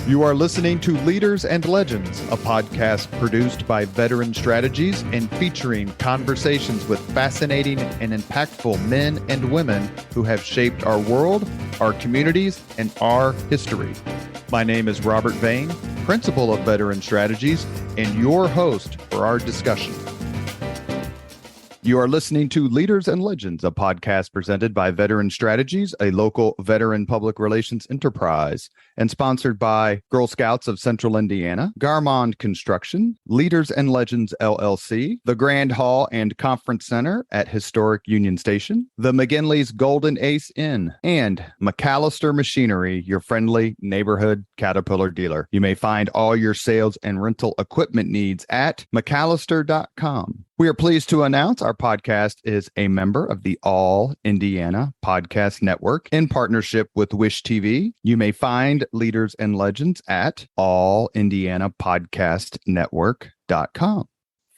You are listening to Leaders and Legends, a podcast produced by Veteran Strategies and featuring conversations with fascinating and impactful men and women who have shaped our world, our communities, and our history. My name is Robert Vane, Principal of Veteran Strategies, and your host for our discussion. You are listening to Leaders and Legends, a podcast presented by Veteran Strategies, a local veteran public relations enterprise, and sponsored by Girl Scouts of Central Indiana, Garmond Construction, Leaders and Legends LLC, the Grand Hall and Conference Center at Historic Union Station, the McGinley's Golden Ace Inn, and McAllister Machinery, your friendly neighborhood Caterpillar dealer. You may find all your sales and rental equipment needs at McAllister.com. We are pleased to announce our podcast is a member of the All Indiana Podcast Network in partnership with Wish TV. You may find Leaders and Legends at allindianapodcastnetwork.com.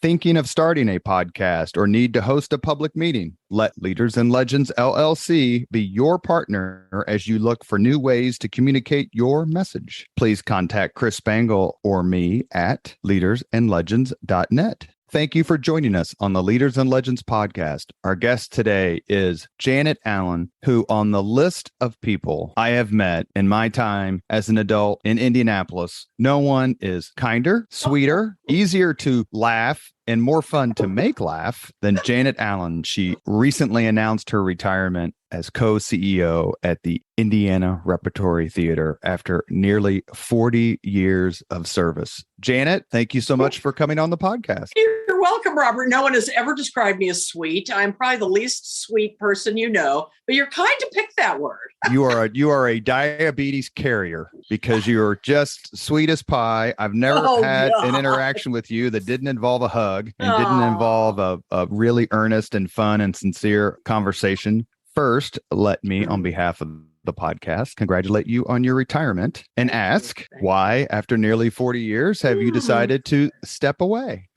Thinking of starting a podcast or need to host a public meeting? Let Leaders and Legends LLC be your partner as you look for new ways to communicate your message. Please contact Chris Spangle or me at leadersandlegends.net. Thank you for joining us on the Leaders and Legends podcast. Our guest today is Janet Allen, who on the list of people I have met in my time as an adult in Indianapolis, no one is kinder, sweeter, easier to laugh, and more fun to make laugh than Janet Allen. She recently announced her retirement as co-CEO at the Indiana Repertory Theater after nearly 40 years of service. Janet, thank you so much for coming on the podcast. You're welcome, Robert. No one has ever described me as sweet. I'm probably the least sweet person you know, but you're kind to pick that word. You are a diabetes carrier because you're just sweet as pie. I've never had an interaction with you that didn't involve a hug and didn't involve a really earnest and fun and sincere conversation. First, let me, on behalf of the podcast, congratulate you on your retirement and ask why, after nearly 40 years, have you decided to step away?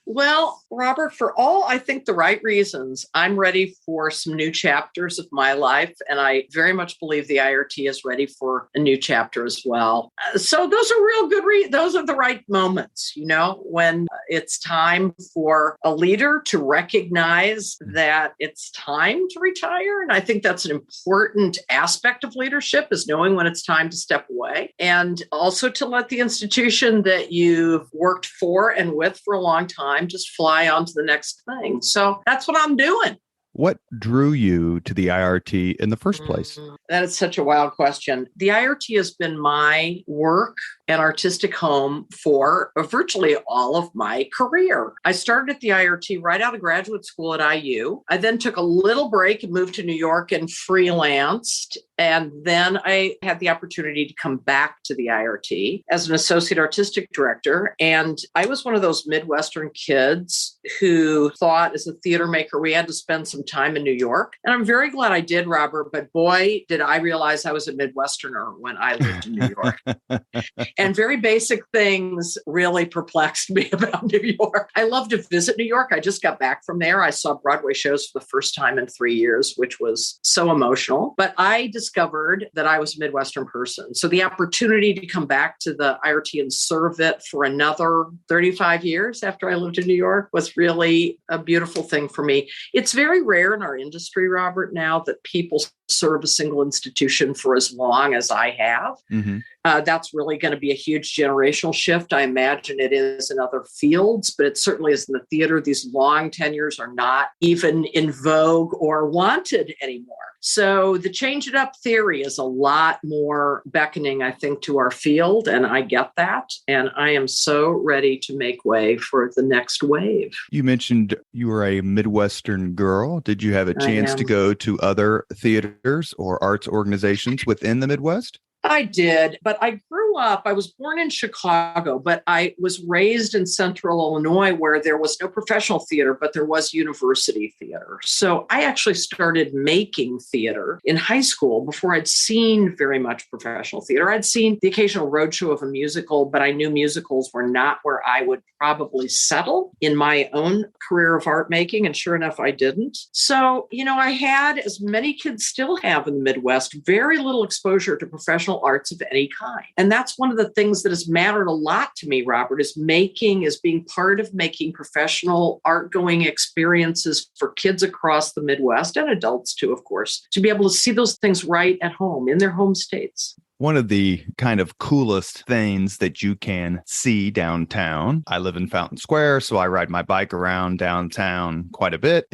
Well, Robert, for all I think the right reasons, I'm ready for some new chapters of my life. And I very much believe the IRT is ready for a new chapter as well. So those are real good. Those are the right moments, when it's time for a leader to recognize that it's time to retire. And I think that's an important aspect of leadership, is knowing when it's time to step away, and also to let the institution that you've worked for and with for a long time just fly on to the next thing. So that's what I'm doing. What drew you to the IRT in the first place? That is such a wild question. The IRT has been my work and artistic home for virtually all of my career. I started at the IRT right out of graduate school at IU. I then took a little break and moved to New York and freelanced. And then I had the opportunity to come back to the IRT as an associate artistic director. And I was one of those Midwestern kids who thought, as a theater maker, we had to spend some time in New York. And I'm very glad I did, Robert. But boy, did I realize I was a Midwesterner when I lived in New York. And very basic things really perplexed me about New York. I love to visit New York. I just got back from there. I saw Broadway shows for the first time in 3 years, which was so emotional. But I discovered that I was a Midwestern person. So the opportunity to come back to the IRT and serve it for another 35 years after I lived in New York was really a beautiful thing for me. It's very rare in our industry, Robert, now that people serve a single institution for as long as I have. Mm-hmm. That's really going to be a huge generational shift. I imagine it is in other fields, but it certainly is in the theater. These long tenures are not even in vogue or wanted anymore. So the change it up theory is a lot more beckoning, I think, to our field. And I get that. And I am so ready to make way for the next wave. You mentioned you were a Midwestern girl. Did you have a chance to go to other theaters or arts organizations within the Midwest? I did, but I grew up, I was born in Chicago, but I was raised in Central Illinois where there was no professional theater, but there was university theater. So I actually started making theater in high school before I'd seen very much professional theater. I'd seen the occasional roadshow of a musical, but I knew musicals were not where I would probably settle in my own career of art making. And sure enough, I didn't. So, I had, as many kids still have in the Midwest, very little exposure to professional arts of any kind. And that's that's one of the things that has mattered a lot to me, Robert, is being part of making professional art going experiences for kids across the Midwest and adults too, of course, to be able to see those things right at home in their home states. One of the kind of coolest things that you can see downtown, I live in Fountain Square, so I ride my bike around downtown quite a bit,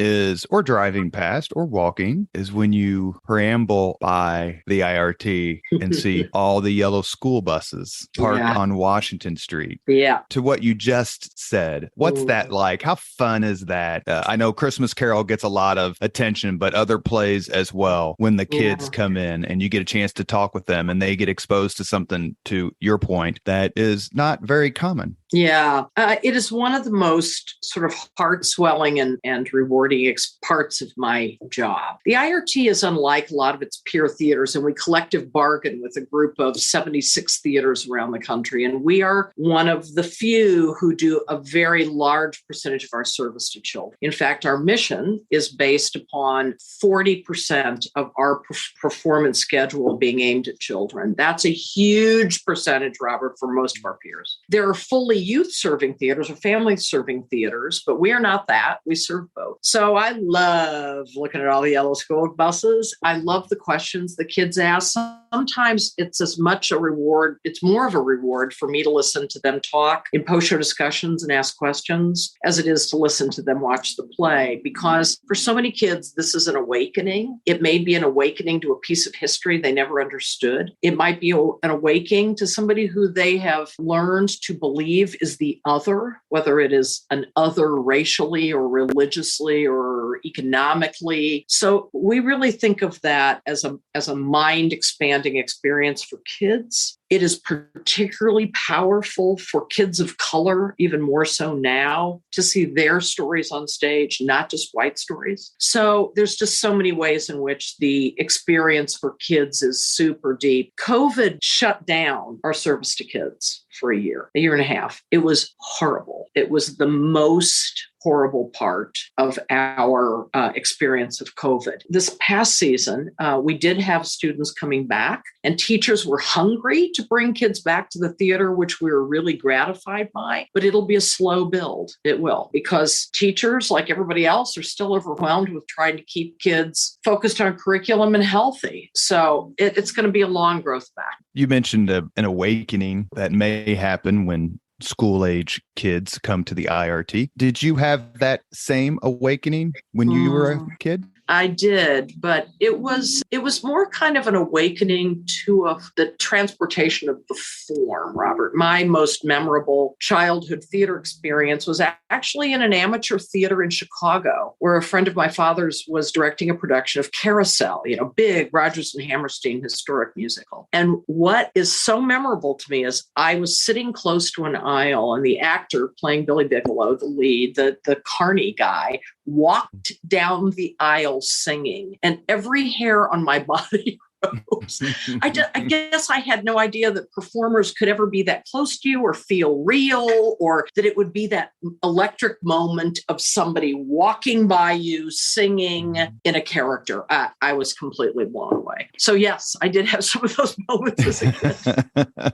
or driving past or walking, is when you preamble by the IRT and see all the yellow school buses parked on Washington Street. Yeah. To what you just said, what's that like? How fun is that? I know Christmas Carol gets a lot of attention, but other plays as well, when the kids come in and you get a chance to talk with them and they get exposed to something, to your point, that is not very common. Yeah, it is one of the most sort of heart-swelling and rewarding parts of my job. The IRT is unlike a lot of its peer theaters, and we collective bargain with a group of 76 theaters around the country. And we are one of the few who do a very large percentage of our service to children. In fact, our mission is based upon 40% of our performance schedule being aimed at children. That's a huge percentage, Robert, for most of our peers. There are fully youth-serving theaters or family-serving theaters, but we are not that. We serve both. So I love looking at all the yellow school buses. I love the questions the kids ask. Sometimes it's as much a reward, it's more of a reward for me to listen to them talk in post-show discussions and ask questions as it is to listen to them watch the play. Because for so many kids, this is an awakening. It may be an awakening to a piece of history they never understood. It might be an awakening to somebody who they have learned to believe is the other, whether it is an other racially or religiously or economically. So we really think of that as a mind expanding experience for kids. It is particularly powerful for kids of color, even more so now, to see their stories on stage, not just white stories. So there's just so many ways in which the experience for kids is super deep. COVID shut down our service to kids for a year and a half. It was horrible. It was the most horrible part of our experience of COVID. This past season, we did have students coming back, and teachers were hungry to bring kids back to the theater, which we were really gratified by, but it'll be a slow build. It will, because teachers, like everybody else, are still overwhelmed with trying to keep kids focused on curriculum and healthy. So it's going to be a long growth back. You mentioned an awakening that may happen when school age kids come to the IRT. Did you have that same awakening when you were a kid? I did, but it was more kind of an awakening to the transportation of the form, Robert. My most memorable childhood theater experience was actually in an amateur theater in Chicago, where a friend of my father's was directing a production of Carousel, big Rodgers and Hammerstein historic musical. And what is so memorable to me is I was sitting close to an aisle, and the actor playing Billy Bigelow, the lead, the carny guy, walked down the aisle singing, and every hair on my body rose. I guess I had no idea that performers could ever be that close to you or feel real, or that it would be that electric moment of somebody walking by you singing in a character. I was completely blown away. So yes, I did have some of those moments as a kid.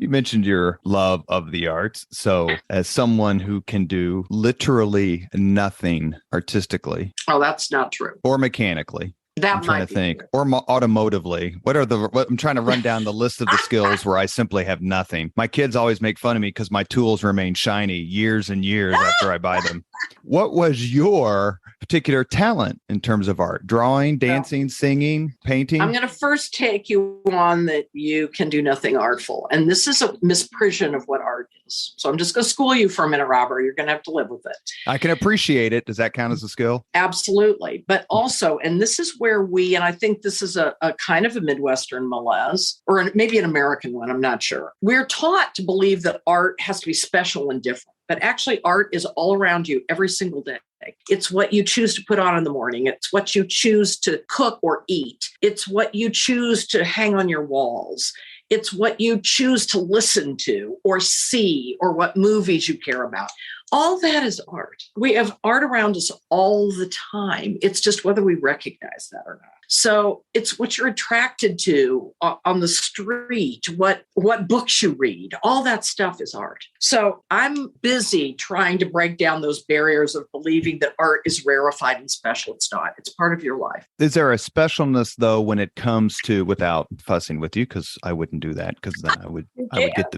You mentioned your love of the arts. So as someone who can do literally nothing artistically. Oh, that's not true. Or mechanically. I'm trying to think. Or automotively. I'm trying to run down the list of the skills where I simply have nothing. My kids always make fun of me because my tools remain shiny years and years after I buy them. What was your particular talent in terms of art? Drawing, dancing, singing, painting? I'm going to first take you on that you can do nothing artful. And this is a misprision of what art is. So I'm just going to school you for a minute, Robert. You're going to have to live with it. I can appreciate it. Does that count as a skill? Absolutely. But also, and this is where and I think this is a kind of a Midwestern malaise, or maybe an American one, I'm not sure. We're taught to believe that art has to be special and different. But actually, art is all around you every single day. It's what you choose to put on in the morning. It's what you choose to cook or eat. It's what you choose to hang on your walls. It's what you choose to listen to or see, or what movies you care about. All that is art. We have art around us all the time. It's just whether we recognize that or not. So it's what you're attracted to on the street, what books you read, all that stuff is art. So I'm busy trying to break down those barriers of believing that art is rarefied and special. It's not. It's part of your life. Is there a specialness though when it comes to, without fussing with you, because I wouldn't do that, because then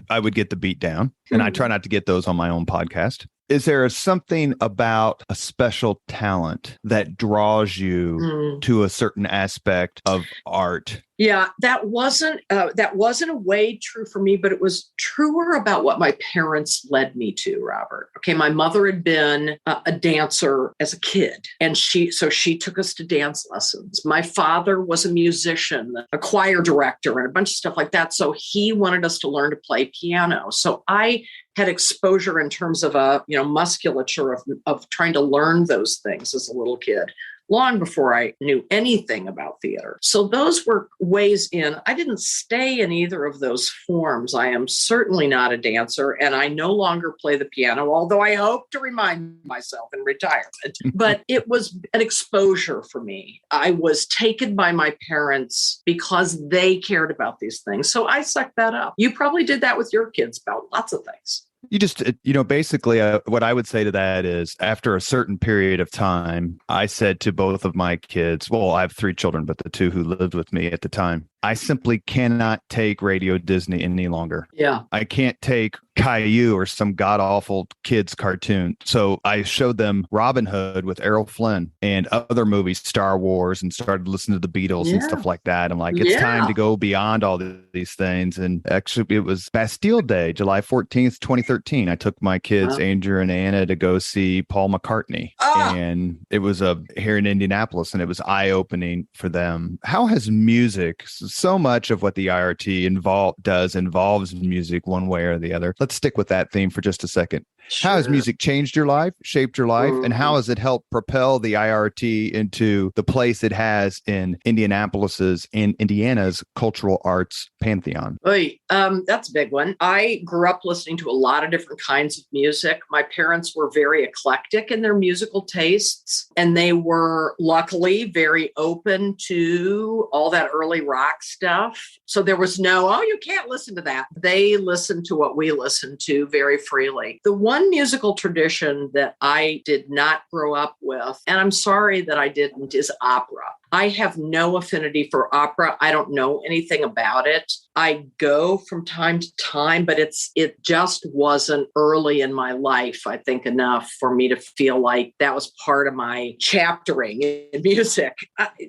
I would get the beat down, and I try not to get those on my own podcast. Is there something about a special talent that draws you to a certain aspect of art? Yeah, that wasn't a way true for me, but it was truer about what my parents led me to, Robert. Okay, my mother had been a dancer as a kid, and she took us to dance lessons. My father was a musician, a choir director, and a bunch of stuff like that. So he wanted us to learn to play piano. So I had exposure in terms of musculature of trying to learn those things as a little kid, long before I knew anything about theater. So those were ways in. I didn't stay in either of those forms. I am certainly not a dancer, and I no longer play the piano, although I hope to remind myself in retirement. But it was an exposure for me. I was taken by my parents because they cared about these things. So I sucked that up. You probably did that with your kids about lots of things. You just, basically what I would say to that is, after a certain period of time, I said to both of my kids, well, I have 3 children, but the 2 who lived with me at the time, I simply cannot take Radio Disney any longer. Yeah. I can't take Caillou or some god-awful kids cartoon. So I showed them Robin Hood with Errol Flynn and other movies, Star Wars, and started listening to the Beatles and stuff like that. I'm like, it's time to go beyond all these things. And actually, it was Bastille Day, July 14th, 2013. I took my kids, Andrew and Anna, to go see Paul McCartney. And it was here in Indianapolis, and it was eye-opening for them. How has music, so much of what the IRT involves music one way or the other. Let's stick with that theme for just a second. Sure. How has music changed your life, shaped your life, and how has it helped propel the IRT into the place it has in Indianapolis's and Indiana's cultural arts pantheon? That's a big one. I grew up listening to a lot of different kinds of music. My parents were very eclectic in their musical tastes, and they were luckily very open to all that early rock stuff. So there was no, you can't listen to that. They listened to what we listened to very freely. The one musical tradition that I did not grow up with, and I'm sorry that I didn't, is opera. I have no affinity for opera. I don't know anything about it. I go from time to time, but it just wasn't early in my life, I think, enough for me to feel like that was part of my chaptering in music.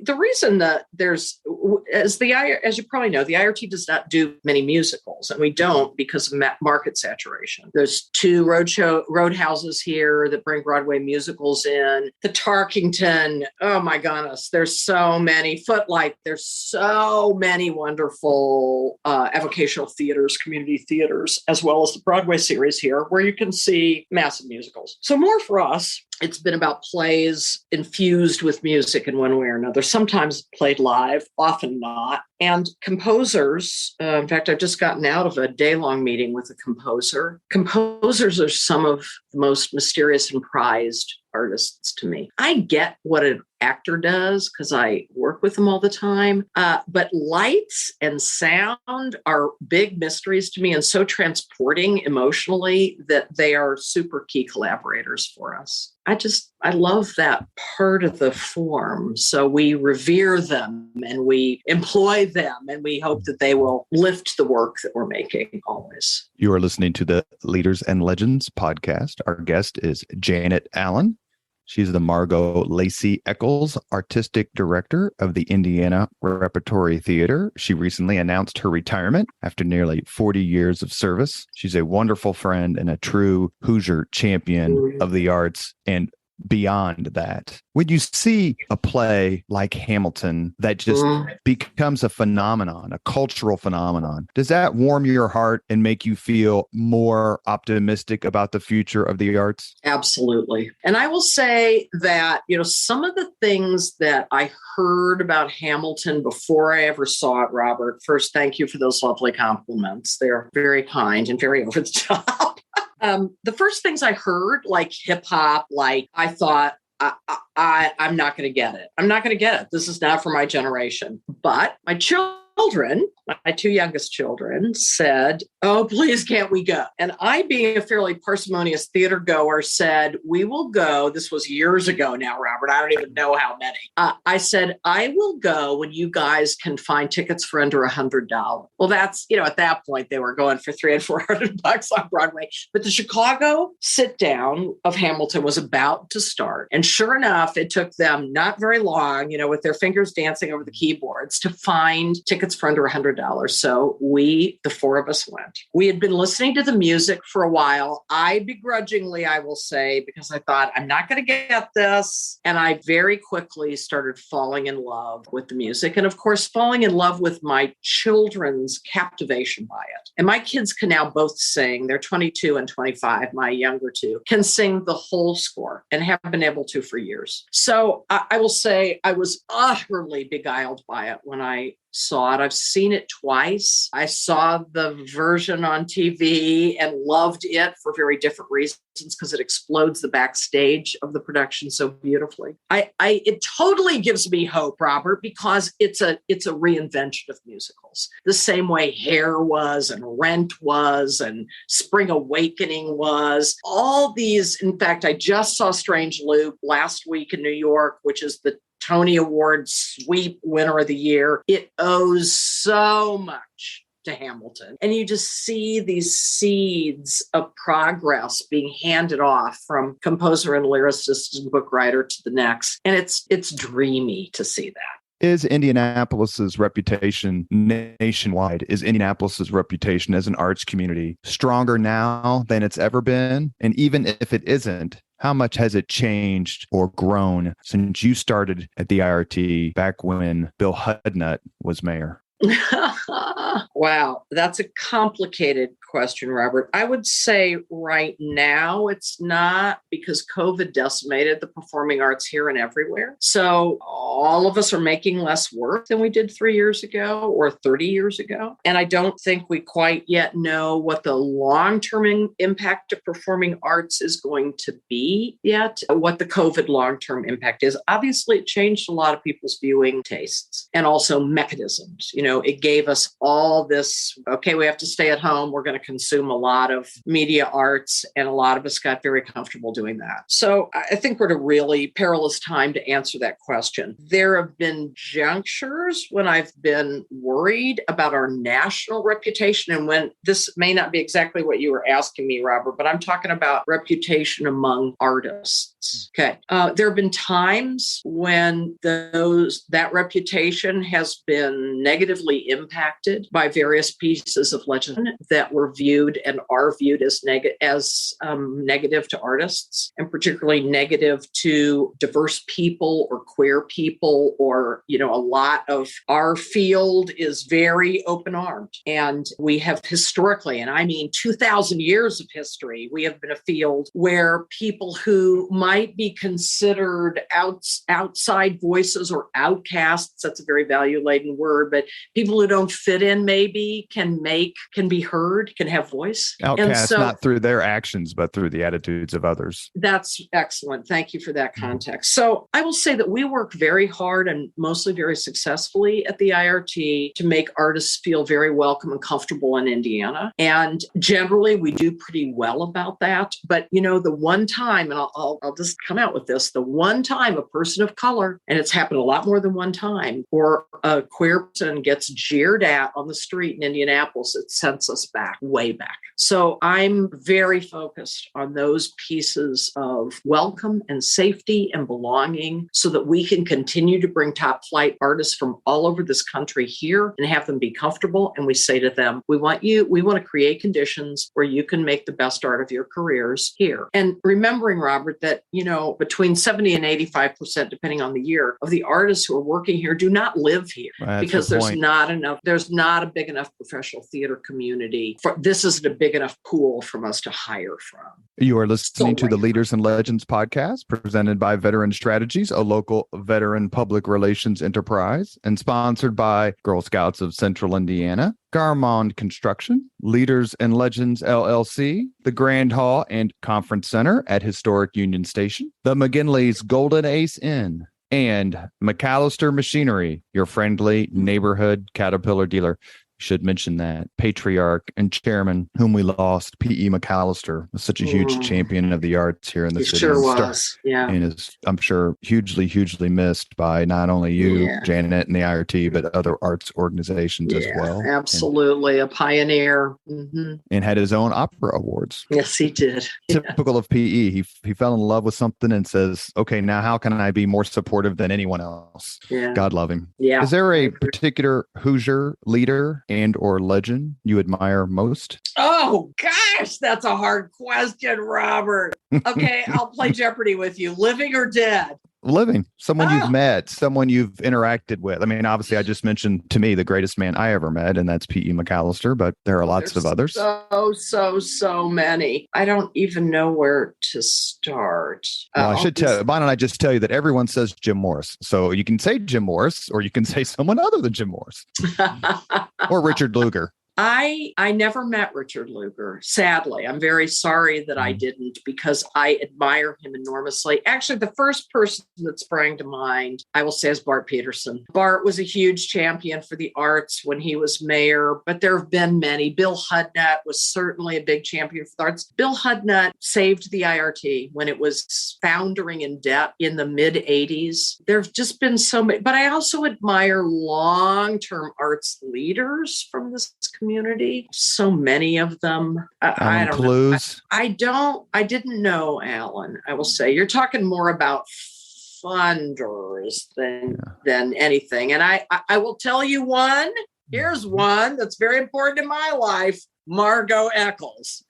The reason that as you probably know, the IRT does not do many musicals, and we don't because of market saturation. There's 2 roadhouses here that bring Broadway musicals in. The Tarkington, oh my goodness, there's so many. Footlight, there's so many wonderful avocational theaters, community theaters, as well as the Broadway series here, where you can see massive musicals. So more for us, it's been about plays infused with music in one way or another, sometimes played live, often not. And composers, in fact, I've just gotten out of a day-long meeting with a composer. Composers are some of the most mysterious and prized artists to me. I get what an actor does because I work with them all the time. But lights and sound are big mysteries to me and so transporting emotionally that they are super key collaborators for us. I love that part of the form. So we revere them and we employ them and we hope that they will lift the work that we're making always. You are listening to the Leaders and Legends podcast. Our guest is Janet Allen. She's the Margot Lacey Eccles Artistic Director of the Indiana Repertory Theater. She recently announced her retirement after nearly 40 years of service. She's a wonderful friend and a true Hoosier champion of the arts and beyond that. When you see a play like Hamilton that just becomes a phenomenon, a cultural phenomenon, does that warm your heart and make you feel more optimistic about the future of the arts? Absolutely. And I will say that, some of the things that I heard about Hamilton before I ever saw it, Robert, first, thank you for those lovely compliments. They're very kind and very over the top. The first things I heard, like hip hop, like I thought I'm not going to get it. I'm not going to get it. This is not for my generation. But my children, my two youngest children, said, "Oh, please, can't we go?" And I, being a fairly parsimonious theater goer, said, "We will go." This was years ago now, Robert. I don't even know how many. I said, "I will go when you guys can find tickets for under $100." Well, that's, at that point, they were going for $300 and $400 on Broadway. But the Chicago sit down of Hamilton was about to start. And sure enough, it took them not very long, with their fingers dancing over the keyboards, to find tickets for under $100. So the four of us went. We had been listening to the music for a while. I begrudgingly, I will say, because I thought, I'm not going to get this. And I very quickly started falling in love with the music. And of course, falling in love with my children's captivation by it. And my kids can now both sing. They're 22 and 25. My younger two can sing the whole score and have been able to for years. So I will say I was utterly beguiled by it when I saw it. I've seen it twice. I saw the version on TV and loved it for very different reasons, because it explodes the backstage of the production so beautifully. It totally gives me hope, Robert, because it's a reinvention of musicals. The same way Hair was, and Rent was, and Spring Awakening was. All these, in fact, I just saw Strange Loop last week in New York, which is the Tony Award sweep winner of the year. It owes so much to Hamilton. And you just see these seeds of progress being handed off from composer and lyricist and book writer to the next. And it's dreamy to see that. Is Indianapolis's reputation nationwide? Is Indianapolis's reputation as an arts community stronger now than it's ever been? And even if it isn't, how much has it changed or grown since you started at the IRT back when Bill Hudnut was mayor? Wow, that's a complicated question, Robert. I would say right now it's not, because COVID decimated the performing arts here and everywhere. So all of us are making less work than we did 3 years ago or 30 years ago. And I don't think we quite yet know what the long-term impact of performing arts is going to be yet, what the COVID long-term impact is. Obviously, it changed a lot of people's viewing tastes and also mechanisms. It gave us all this, okay, we have to stay at home. We're going to consume a lot of media arts, and a lot of us got very comfortable doing that. So I think we're at a really perilous time to answer that question. There have been junctures when I've been worried about our national reputation, and when this may not be exactly what you were asking me, Robert, but I'm talking about reputation among artists. Okay. There have been times when that reputation has been negatively impacted by various pieces of legislation that were viewed and are viewed as negative to artists, and particularly negative to diverse people or queer people, or, a lot of our field is very open-armed. And we have historically, and I mean 2,000 years of history, we have been a field where people who might be considered outside voices or outcasts, that's a very value-laden word, but people who don't fit in maybe can be heard, can have voice. Outcasts, not through their actions, but through the attitudes of others. That's excellent. Thank you for that context. So I will say that we work very hard and mostly very successfully at the IRT to make artists feel very welcome and comfortable in Indiana. And generally, we do pretty well about that. But, the one time, and I'll just come out with this, the one time a person of color, and it's happened a lot more than one time, or a queer person gets jeered at on the street in Indianapolis, it sends us back, way back. So I'm very focused on those pieces of welcome and safety and belonging, so that we can continue to bring top flight artists from all over this country here and have them be comfortable. And we say to them, we want to create conditions where you can make the best art of your careers here. And remembering, Robert, that, between 70 and 85%, depending on the year, of the artists who are working here do not live here, because there's not enough. There's not a big enough professional theater community. This isn't a big enough pool from us to hire from. You are listening to the Leaders and Legends podcast presented by Veteran Strategies, a local veteran public relations enterprise, and sponsored by Girl Scouts of Central Indiana, Garmond Construction, Leaders and Legends LLC, the Grand Hall and Conference Center at Historic Union Station, the McGinley's Golden Ace Inn, and McAllister Machinery, your friendly neighborhood Caterpillar dealer. Should mention that patriarch and chairman whom we lost, P.E. McAllister, was such a huge champion of the arts here in the city. Sure was. Yeah. And is, I'm sure, hugely, hugely missed by not only you, Janet, and the IRT, but other arts organizations as well. Absolutely. A pioneer. Mm-hmm. And had his own opera awards. Yes, he did. Typical of P.E. He fell in love with something and says, okay, now how can I be more supportive than anyone else? Yeah. God love him. Yeah. Is there a particular Hoosier leader and or legend you admire most? Oh gosh, that's a hard question, Robert. Okay, I'll play Jeopardy with you. Living or dead? Living. Someone you've met, someone you've interacted with. I mean, obviously, I just mentioned to me the greatest man I ever met, and that's P.E. McAllister, but there are lots of others. So many. I don't even know where to start. Well, I should tell you, why don't I just tell you that everyone says Jim Morris. So you can say Jim Morris, or you can say someone other than Jim Morris. Or Richard Luger. I never met Richard Luger. Sadly, I'm very sorry that I didn't, because I admire him enormously. Actually, the first person that sprang to mind, I will say, is Bart Peterson. Bart was a huge champion for the arts when he was mayor, but there have been many. Bill Hudnut was certainly a big champion for the arts. Bill Hudnut saved the IRT when it was foundering in debt in the mid 80s. There have just been so many, but I also admire long-term arts leaders from this community. So many of them. I don't know. I didn't know, Alan. I will say you're talking more about funders than anything. And I will tell you one. Here's one that's very important in my life. Margot Eccles,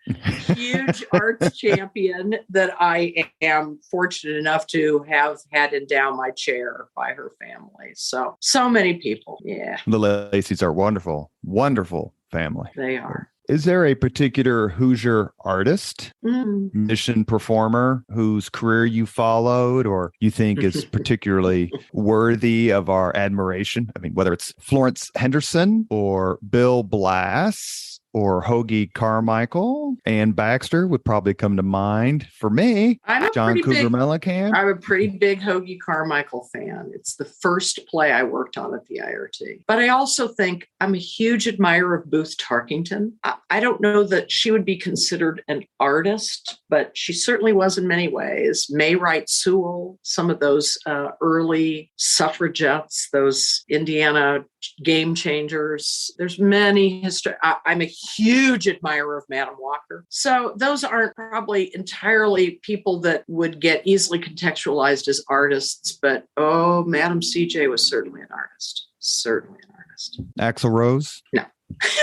huge arts champion that I am fortunate enough to have had endowed my chair by her family. So many people. Yeah. The Lacey's are wonderful, wonderful family. They are. Is there a particular Hoosier artist, mission performer whose career you followed or you think is particularly worthy of our admiration? I mean, whether it's Florence Henderson or Bill Blass or Hoagie Carmichael, Ann Baxter would probably come to mind. For me, John Cougar Mellencamp. I'm a pretty big Hoagie Carmichael fan. It's the first play I worked on at the IRT. But I also think I'm a huge admirer of Booth Tarkington. I don't know that she would be considered an artist, but she certainly was in many ways. May Wright Sewell, some of those early suffragettes, those Indiana game changers. There's many I'm a huge admirer of Madam Walker. So those aren't probably entirely people that would get easily contextualized as artists, but Madam CJ was certainly an artist. Certainly an artist. Axl Rose? No.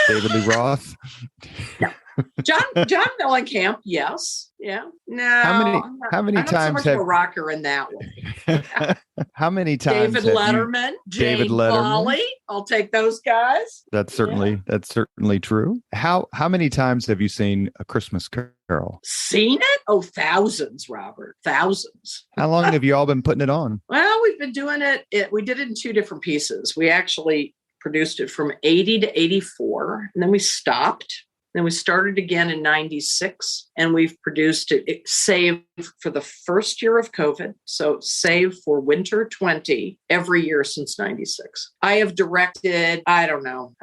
David Lee Roth? No. John Mellencamp, yes. Yeah. No. How many times so much of a rocker in that way. How many times David Letterman, Jane Pauley. I'll take those guys. That's certainly true. How many times have you seen A Christmas Carol? Seen it? Oh, thousands, Robert. Thousands. How long have you all been putting it on? Well, we've been doing it. We did it in two different pieces. We actually produced it from 80 to 84, and then we stopped. Then we started again in 96, and we've produced it save for the first year of COVID. So save for winter 20 every year since 96. I have directed, I don't know,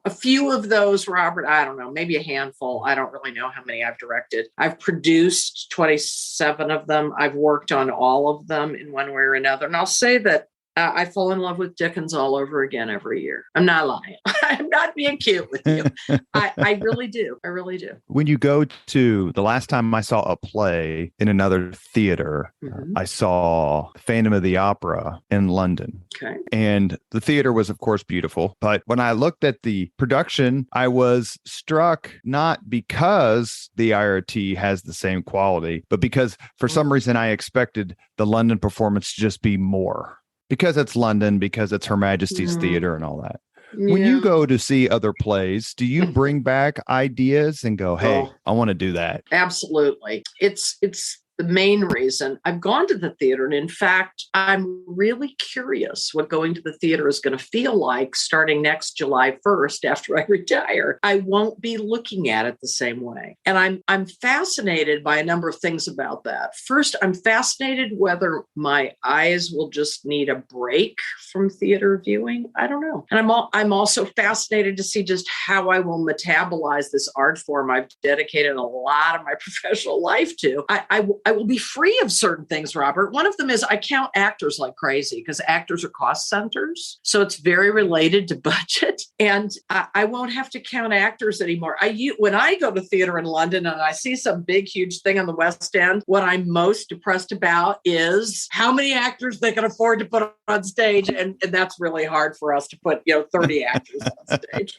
a few of those, Robert. I don't know, maybe a handful. I don't really know how many I've directed. I've produced 27 of them. I've worked on all of them in one way or another. And I'll say that I fall in love with Dickens all over again every year. I'm not lying. I'm not being cute with you. I really do. I really do. When you go to, the last time I saw a play in another theater, I saw Phantom of the Opera in London. Okay. And the theater was, of course, beautiful. But when I looked at the production, I was struck not because the IRT has the same quality, but because for some reason I expected the London performance to just be more. Because it's London, because it's Her Majesty's Theater and all that. When you Yeah. go to see other plays, do you bring back ideas and go, hey, I want to do that? Absolutely. It's the main reason I've gone to the theater. And in fact, I'm really curious what going to the theater is going to feel like starting next July 1st after I retire. I won't be looking at it the same way. And I'm fascinated by a number of things about that. First, I'm fascinated whether my eyes will just need a break from theater viewing. I don't know. And I'm also fascinated to see just how I will metabolize this art form I've dedicated a lot of my professional life to. I will be free of certain things, Robert. One of them is I count actors like crazy because actors are cost centers. So it's very related to budget. And I won't have to count actors anymore. When I go to theater in London and I see some big, huge thing on the West End, what I'm most depressed about is how many actors they can afford to put on stage. And that's really hard for us to put, 30 actors on stage.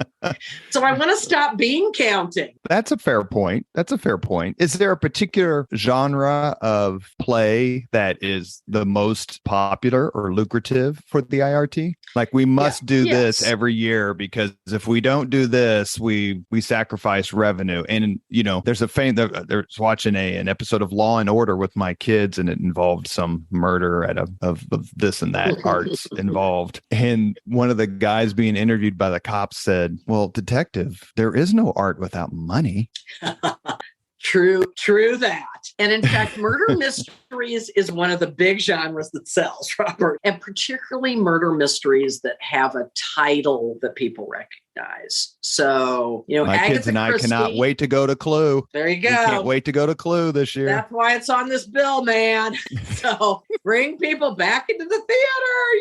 So I want to stop bean counting. That's a fair point. Is there a particular genre of play that is the most popular or lucrative for the IRT? Like we must do this every year because if we don't do this, we sacrifice revenue. And there's there's watching an episode of Law and Order with my kids, and it involved some murder of this and that arts involved. And one of the guys being interviewed by the cops said, "Well, detective, there is no art without money." True that. And in fact, murder mysteries is one of the big genres that sells, Robert, and particularly murder mysteries that have a title that people recognize. So, my Agatha kids and Christie, I cannot wait to go to Clue. There you go. We can't wait to go to Clue this year. That's why it's on this bill, man. So bring people back into the theater.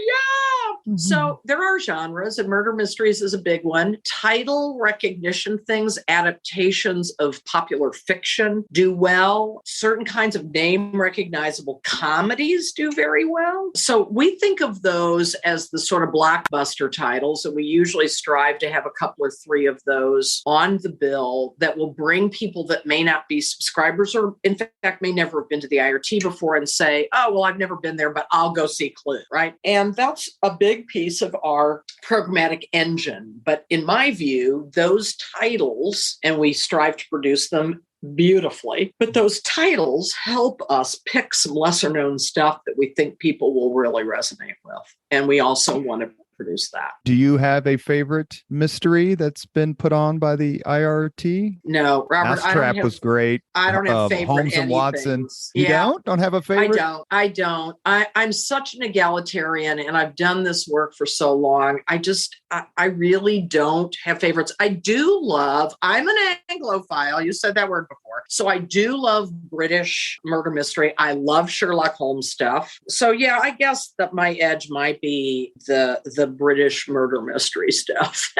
Yeah. Mm-hmm. So there are genres, and murder mysteries is a big one. Title recognition things, adaptations of popular fiction do well. Certain kinds of name recognizable comedies do very well. So we think of those as the sort of blockbuster titles, and we usually strive to have a couple or three of those on the bill that will bring people that may not be subscribers or in fact may never have been to the IRT before and say, oh, well, I've never been there, but I'll go see Clue, right? And that's a big piece of our programmatic engine. But in my view, those titles, and we strive to produce them beautifully, but those titles help us pick some lesser known stuff that we think people will really resonate with. And we also want to produce that. Do you have a favorite mystery that's been put on by the IRT? No, Robert. Mousetrap was great. I don't have favorite Holmes and Watson. You don't have a favorite? I don't. I'm such an egalitarian, and I've done this work for so long. I really don't have favorites. I do love. I'm an Anglophile. You said that word before, so I do love British murder mystery. I love Sherlock Holmes stuff. So yeah, I guess that my edge might be the British murder mystery stuff.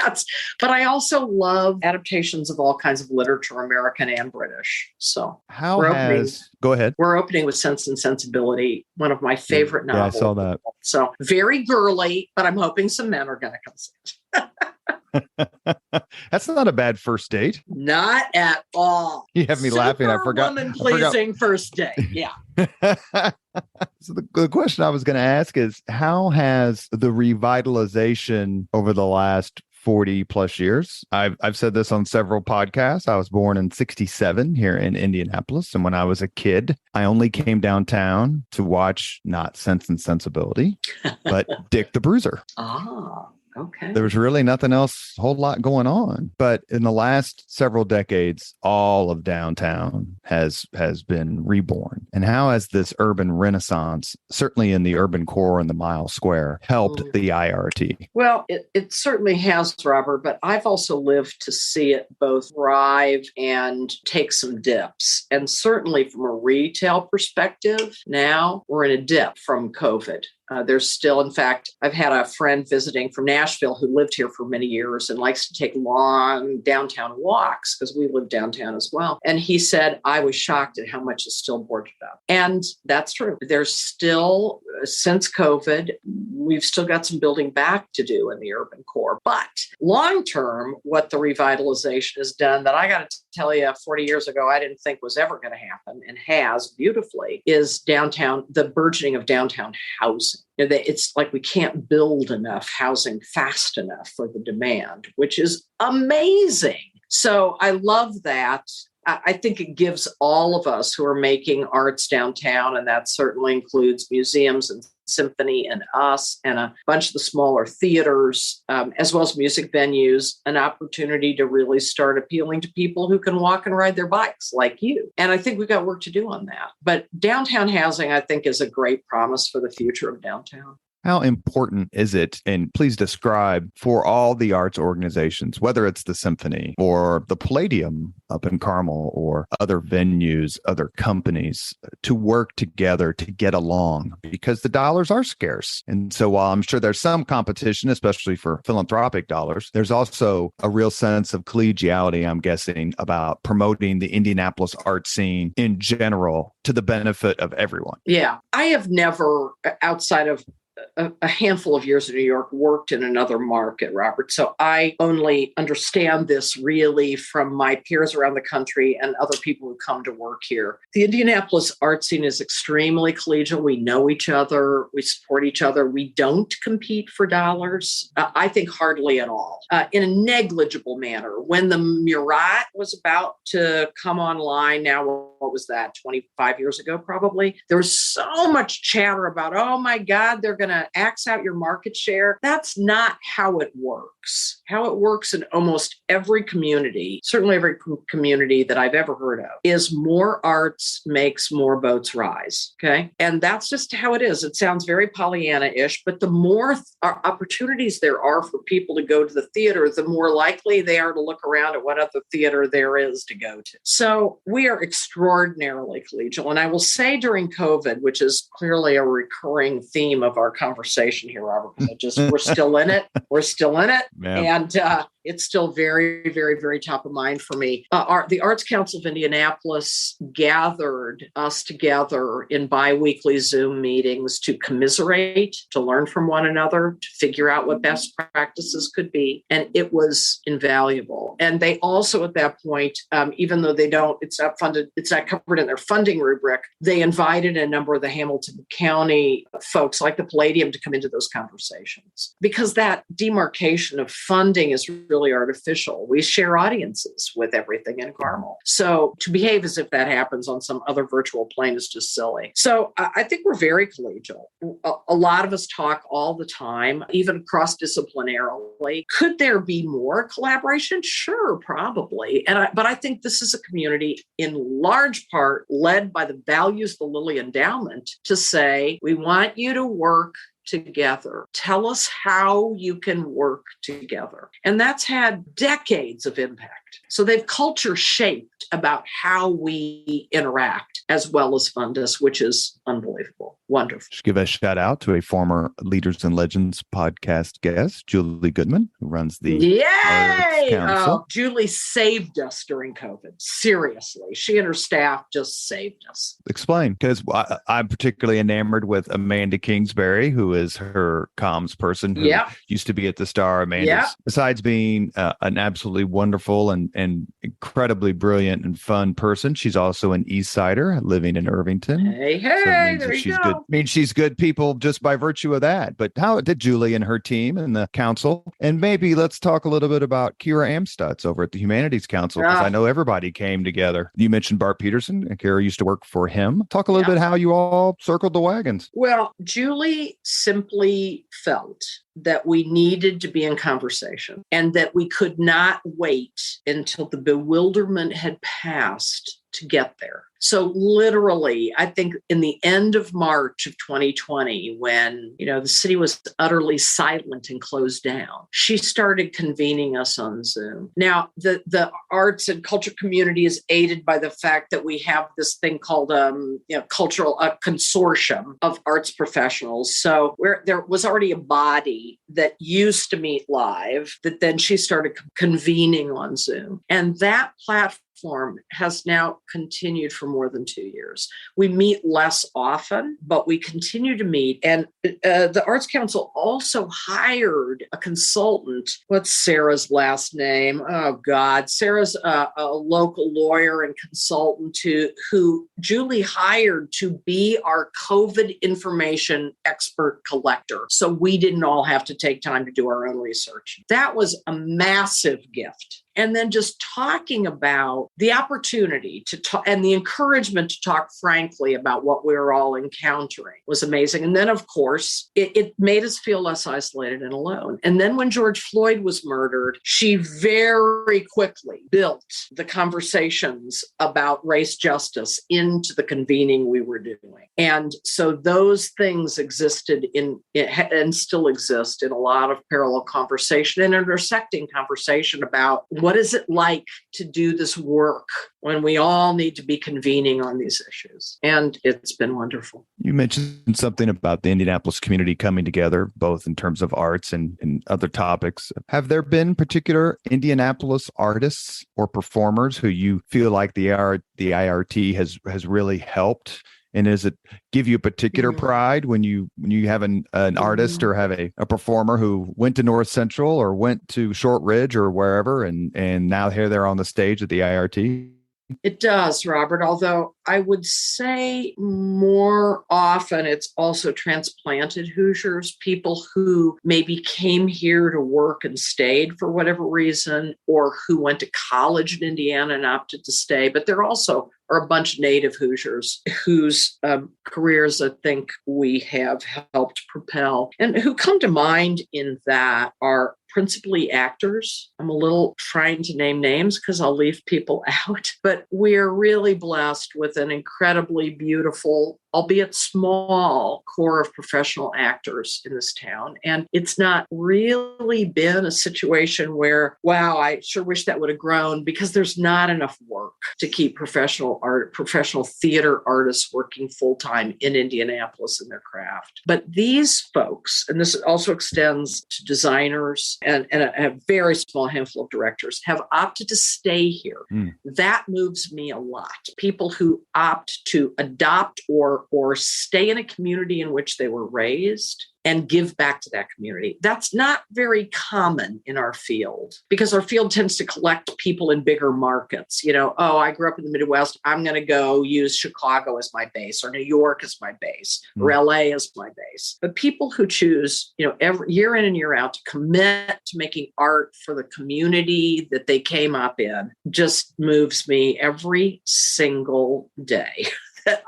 But I also love adaptations of all kinds of literature, American and British. So go ahead. We're opening with Sense and Sensibility, one of my favorite novels. Yeah, I saw that. So very girly, but I'm hoping some men are going to come see it. That's not a bad first date. Not at all. You have me laughing. I forgot. Woman-pleasing first date. Yeah. So the question I was going to ask is, how has the revitalization over the last 40 plus years? I've said this on several podcasts. I was born in 1967 here in Indianapolis. And when I was a kid, I only came downtown to watch not Sense and Sensibility, but Dick the Bruiser. Ah. Okay. There was really nothing else, a whole lot going on. But in the last several decades, all of downtown has been reborn. And how has this urban renaissance, certainly in the urban core and the mile square, helped the IRT? Well, it certainly has, Robert, but I've also lived to see it both thrive and take some dips. And certainly from a retail perspective, now we're in a dip from COVID. There's still, in fact, I've had a friend visiting from Nashville who lived here for many years and likes to take long downtown walks because we live downtown as well. And he said, I was shocked at how much is still boarded up. And that's true. There's still, since COVID, we've still got some building back to do in the urban core. But long term, what the revitalization has done that I got to tell you 40 years ago, I didn't think was ever going to happen and has beautifully is the burgeoning of downtown housing. It's like we can't build enough housing fast enough for the demand, which is amazing. So I love that. I think it gives all of us who are making arts downtown, and that certainly includes museums and symphony and us and a bunch of the smaller theaters, as well as music venues, an opportunity to really start appealing to people who can walk and ride their bikes like you. And I think we've got work to do on that. But downtown housing, I think, is a great promise for the future of downtown. How important is it, and please describe for all the arts organizations, whether it's the Symphony or the Palladium up in Carmel or other venues, other companies, to work together to get along, because the dollars are scarce. And so while I'm sure there's some competition, especially for philanthropic dollars, there's also a real sense of collegiality, I'm guessing, about promoting the Indianapolis art scene in general to the benefit of everyone. Yeah, I have never, outside of a handful of years in New York, worked in another market, Robert. So I only understand this really from my peers around the country and other people who come to work here. The Indianapolis art scene is extremely collegial. We know each other. We support each other. We don't compete for dollars. I think hardly at all, in a negligible manner. When the Murat was about to come online, now, what was that, 25 years ago, probably, there was so much chatter about, oh my God, they're going to axe out your market share. That's not how it works. How it works in almost every community, certainly every community that I've ever heard of, is more arts makes more boats rise. Okay. And that's just how it is. It sounds very Pollyanna-ish, but the more opportunities there are for people to go to the theater, the more likely they are to look around at what other theater there is to go to. So we are extraordinarily collegial. And I will say during COVID, which is clearly a recurring theme of our conversation here, Robert, we're still in it. We're still in it. Yeah. And it's still very, very, very top of mind for me. The Arts Council of Indianapolis gathered us together in biweekly Zoom meetings to commiserate, to learn from one another, to figure out what best practices could be. And it was invaluable. And they also, at that point, even though it's not funded, it's not covered in their funding rubric, they invited a number of the Hamilton County folks like the Palladium to come into those conversations, because that demarcation of funding is really artificial. We share audiences with everything in Carmel. So to behave as if that happens on some other virtual plane is just silly. So I think we're very collegial. A lot of us talk all the time, even cross-disciplinarily. Could there be more collaboration? Sure, probably. But I think this is a community in large part led by the values of the Lilly Endowment to say, we want you to work together. Tell us how you can work together. And that's had decades of impact. So they've culture shaped about how we interact as well as fund us, which is unbelievable. Wonderful. Just give a shout out to a former Leaders and Legends podcast guest, Julie Goodman, who runs the Arts Council. Julie saved us during COVID. Seriously. She and her staff just saved us. Explain, because I'm particularly enamored with Amanda Kingsbury, who is her comms person, who used to be at the Star. Amanda, besides being an absolutely wonderful and incredibly brilliant and fun person, she's also an East Sider living in Irvington. Hey, so there you she's go. Good. Means she's good people just by virtue of that. But how did Julie and her team and the council? And maybe let's talk a little bit about Kira Amstutz over at the Humanities Council, because I know everybody came together. You mentioned Bart Peterson, and Kira used to work for him. Talk a little bit how you all circled the wagons. Well, Julie simply felt that we needed to be in conversation and that we could not wait until the bewilderment had passed to get there. So literally, I think in the end of March of 2020, when, the city was utterly silent and closed down, she started convening us on Zoom. Now, the arts and culture community is aided by the fact that we have this thing called cultural consortium of arts professionals. So there was already a body that used to meet live that then she started convening on Zoom. And that platform platform has now continued for more than 2 years. We meet less often, but we continue to meet. And the Arts Council also hired a consultant. What's Sarah's last name? Oh, God. Sarah's a local lawyer and consultant who Julie hired to be our COVID information expert collector. So we didn't all have to take time to do our own research. That was a massive gift. And then just talking about the opportunity to talk and the encouragement to talk frankly about what we were all encountering was amazing. And then, of course, it made us feel less isolated and alone. And then when George Floyd was murdered, she very quickly built the conversations about race justice into the convening we were doing. And so those things existed and still exist in a lot of parallel conversation and intersecting conversation about what is it like to do this work when we all need to be convening on these issues? And it's been wonderful. You mentioned something about the Indianapolis community coming together, both in terms of arts and other topics. Have there been particular Indianapolis artists or performers who you feel like the IRT has really helped? And does it give you a particular pride when you have an artist or have a performer who went to North Central or went to Short Ridge or wherever, and now here they're on the stage at the IRT? It does, Robert, although I would say more often it's also transplanted Hoosiers, people who maybe came here to work and stayed for whatever reason, or who went to college in Indiana and opted to stay. But there also are a bunch of native Hoosiers whose careers I think we have helped propel. And who come to mind in that are principally actors. I'm a little trying to name names because I'll leave people out, but we're really blessed with an incredibly beautiful, albeit small, core of professional actors in this town. And it's not really been a situation where, wow, I sure wish that would have grown, because there's not enough work to keep professional theater artists working full-time in Indianapolis in their craft. But these folks, and this also extends to designers and a very small handful of directors, have opted to stay here. That moves me a lot. People who opt to adopt or stay in a community in which they were raised and give back to that community. That's not very common in our field, because our field tends to collect people in bigger markets. I grew up in the Midwest, I'm going to go use Chicago as my base, or New York as my base, or LA as my base. But people who choose, every year in and year out to commit to making art for the community that they came up in just moves me every single day.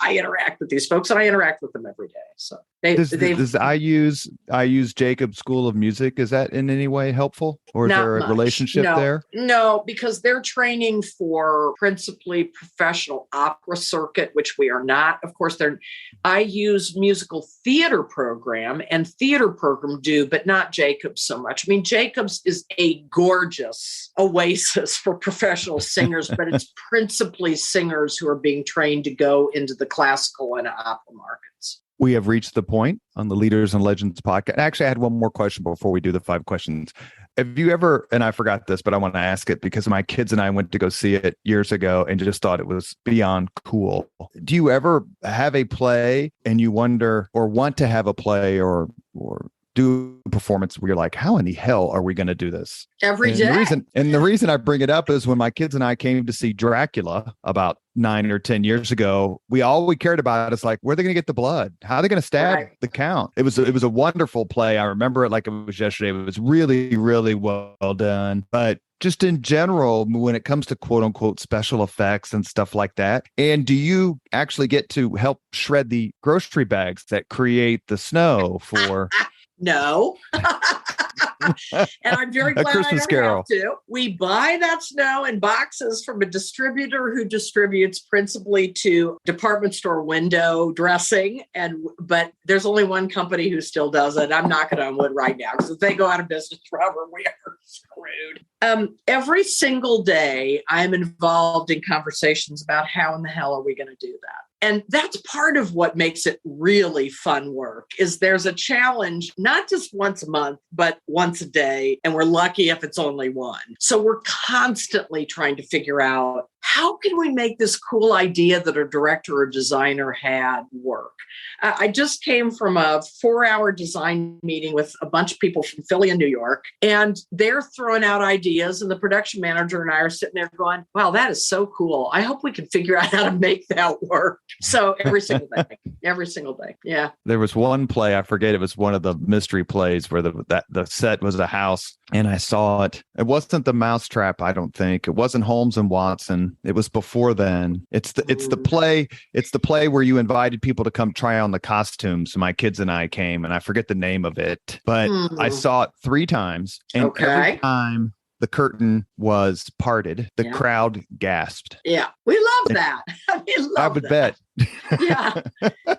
I interact with these folks, and I interact with them every day. So I use Jacob's School of Music. Is that in any way helpful, or is there a relationship there? No, because they're training for principally professional opera circuit, which we are not. Of course, I use musical theater program and theater program do, but not Jacobs so much. I mean, Jacobs is a gorgeous oasis for professional singers, but it's principally singers who are being trained to go into the classical and opera markets. We have reached the point on the Leaders and Legends podcast. Actually, I had one more question before we do the 5 questions. Have you ever, and I forgot this, but I want to ask it because my kids and I went to go see it years ago and just thought it was beyond cool. Do you ever have a play and you wonder, or want to have a play or do a performance where you're like, how in the hell are we going to do this? Every day. The reason I bring it up is when my kids and I came to see Dracula about 9 or 10 years ago, all we cared about is like, where are they going to get the blood? How are they going to stab the count? It was a wonderful play. I remember it like it was yesterday. It was really, really well done. But just in general, when it comes to quote unquote special effects and stuff like that, and do you actually get to help shred the grocery bags that create the snow for... No. And I'm very glad I don't have to. We buy that snow in boxes from a distributor who distributes principally to department store window dressing. But there's only one company who still does it. I'm knocking on wood right now, because if they go out of business, Robert, we are screwed. Every single day, I'm involved in conversations about how in the hell are we going to do that? And that's part of what makes it really fun work, is there's a challenge, not just once a month, but once a day. And we're lucky if it's only one. So we're constantly trying to figure out, how can we make this cool idea that a director or designer had work? I just came from a 4-hour design meeting with a bunch of people from Philly and New York, and they're throwing out ideas. And the production manager and I are sitting there going, wow, that is so cool. I hope we can figure out how to make that work. So every single day. Yeah. There was one play, I forget, it was one of the mystery plays where the set was a house, and I saw it. It wasn't The Mousetrap, I don't think. It wasn't Holmes and Watson. It was before then. It's the play where you invited people to come try on the costumes. So my kids and I came, and I forget the name of it, but I saw it 3 times, and every time the curtain was parted, the crowd gasped. Yeah, we love that. I would bet. Yeah.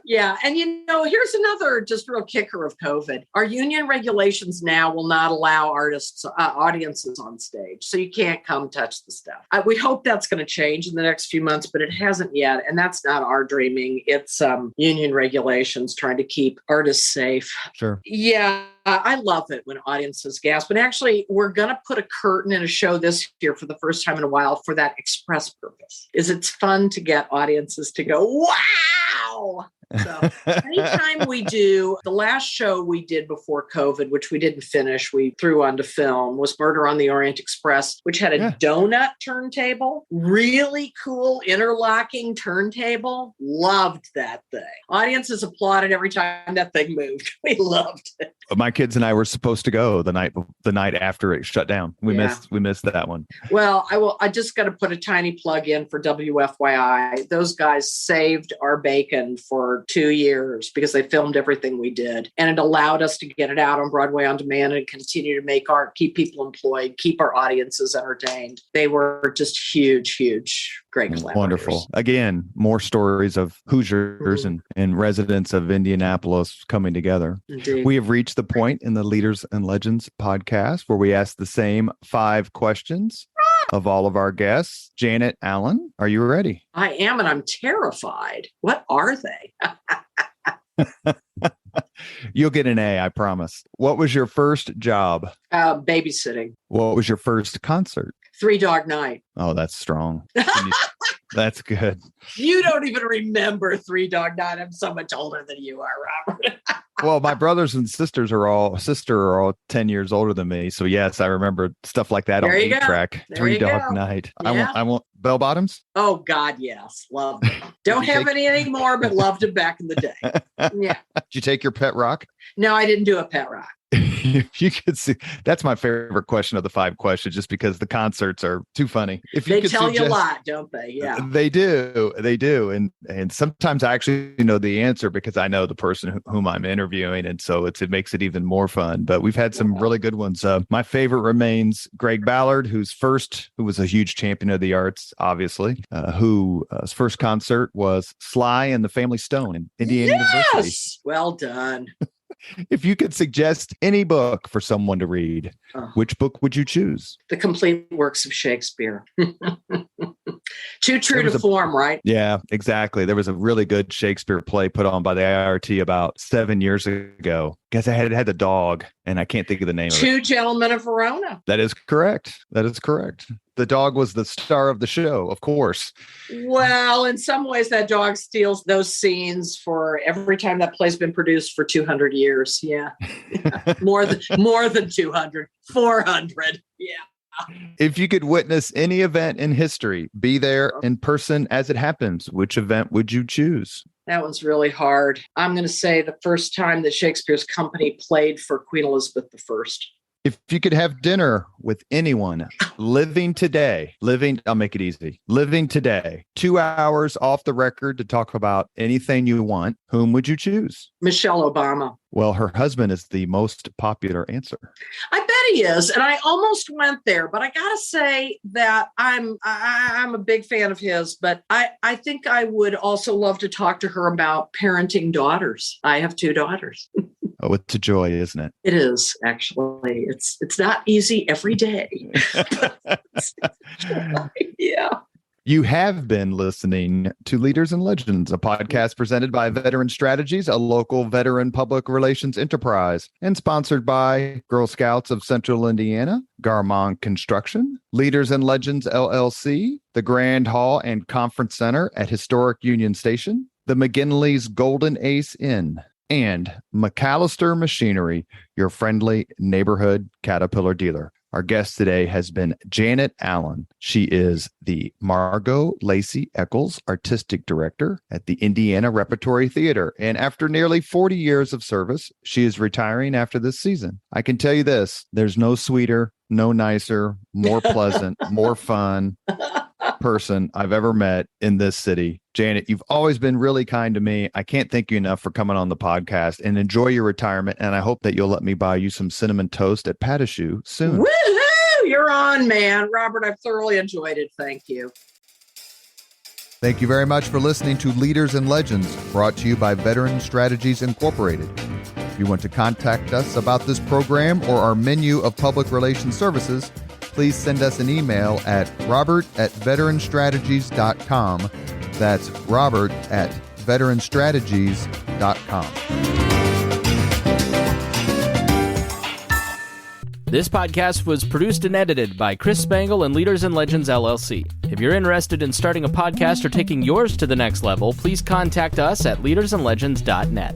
Yeah. And, here's another just real kicker of COVID. Our union regulations now will not allow audiences on stage. So you can't come touch the stuff. We hope that's going to change in the next few months, but it hasn't yet. And that's not our dreaming. It's union regulations trying to keep artists safe. Sure. Yeah. I love it when audiences gasp. And actually, we're going to put a curtain in a show this year for the first time in a while for that express purpose. It's fun to get audiences to go, wow. So anytime we do, the last show we did before COVID, which we didn't finish, we threw onto film, was Murder on the Orient Express, which had a donut turntable, really cool interlocking turntable. Loved that thing. Audiences applauded every time that thing moved. We loved it. My kids and I were supposed to go the night after it shut down. We missed that one. Well, I just got to put a tiny plug in for WFYI. Those guys saved our bacon for 2 years because they filmed everything we did, and it allowed us to get it out on Broadway on demand and continue to make art, keep people employed, keep our audiences entertained. They were just huge, great collaborators. Wonderful. Again, more stories of Hoosiers and residents of Indianapolis coming together. Indeed. We have reached the point in the Leaders and Legends podcast where we ask the same 5 questions of all of our guests. Janet Allen, are you ready? I am, and I'm terrified. What are they? You'll get an A, I promise. What was your first job? Babysitting. What was your first concert? Three Dog Night. Oh, that's strong. That's good. You don't even remember Three Dog Night. I'm so much older than you are, Robert. Well, my brothers and sisters are all 10 years older than me. So yes, I remember stuff like that on 8-track. Three Dog Night. Yeah. I want bell bottoms. Oh God, yes. Love them. Don't have any anymore, but loved them back in the day. Yeah. Did you take your pet rock? No, I didn't do a pet rock. You could see, that's my favorite question of the 5 questions, just because the concerts are too funny. They tell you a lot, don't they? Yeah, they do. And sometimes I actually know the answer because I know the person whom I'm interviewing, and so it makes it even more fun. But we've had some really good ones. My favorite remains Greg Ballard, who was a huge champion of the arts, obviously. Whose first concert was Sly and the Family Stone in Indiana University. Well done. If you could suggest any book for someone to read, which book would you choose? The Complete Works of Shakespeare. Too true to form, right? Yeah, exactly. There was a really good Shakespeare play put on by the IRT about 7 years ago. Guess I had the dog, and I can't think of the name of it. Two Gentlemen of Verona. That is correct. The dog was the star of the show, of course. Well, in some ways, that dog steals those scenes for every time that play's been produced for 200 years. Yeah. more than 200, 400. Yeah. If you could witness any event in history, be there in person as it happens, which event would you choose? That one's really hard. I'm going to say the first time that Shakespeare's company played for Queen Elizabeth I. If you could have dinner with anyone living today, I'll make it easy. Living today, 2 hours off the record to talk about anything you want, whom would you choose? Michelle Obama. Well, her husband is the most popular answer. I bet he is. And I almost went there, but I got to say that I'm a big fan of his, but I think I would also love to talk to her about parenting daughters. I have 2 daughters. Oh, it's a joy, isn't it? It is, actually. It's not easy every day. Yeah. You have been listening to Leaders and Legends, a podcast presented by Veteran Strategies, a local veteran public relations enterprise, and sponsored by Girl Scouts of Central Indiana, Garmong Construction, Leaders and Legends LLC, the Grand Hall and Conference Center at Historic Union Station, the McGinley's Golden Ace Inn, and McAllister Machinery, your friendly neighborhood Caterpillar dealer. Our guest today has been Janet Allen. She is the Margot Lacey Eccles Artistic Director at the Indiana Repertory Theater. And after nearly 40 years of service, she is retiring after this season. I can tell you this, there's no sweeter, no nicer, more pleasant, more fun person I've ever met in this city. Janet, you've always been really kind to me. I can't thank you enough for coming on the podcast, and enjoy your retirement. And I hope that you'll let me buy you some cinnamon toast at Patachou soon. Woohoo! You're on, man. Robert, I've thoroughly enjoyed it. Thank you. Thank you very much for listening to Leaders and Legends, brought to you by Veteran Strategies Incorporated. If you want to contact us about this program or our menu of public relations services, please send us an email at robert@veteranstrategies.com. That's robert@veteranstrategies.com. This podcast was produced and edited by Chris Spangle and Leaders and Legends LLC. If you're interested in starting a podcast or taking yours to the next level, please contact us at leadersandlegends.net.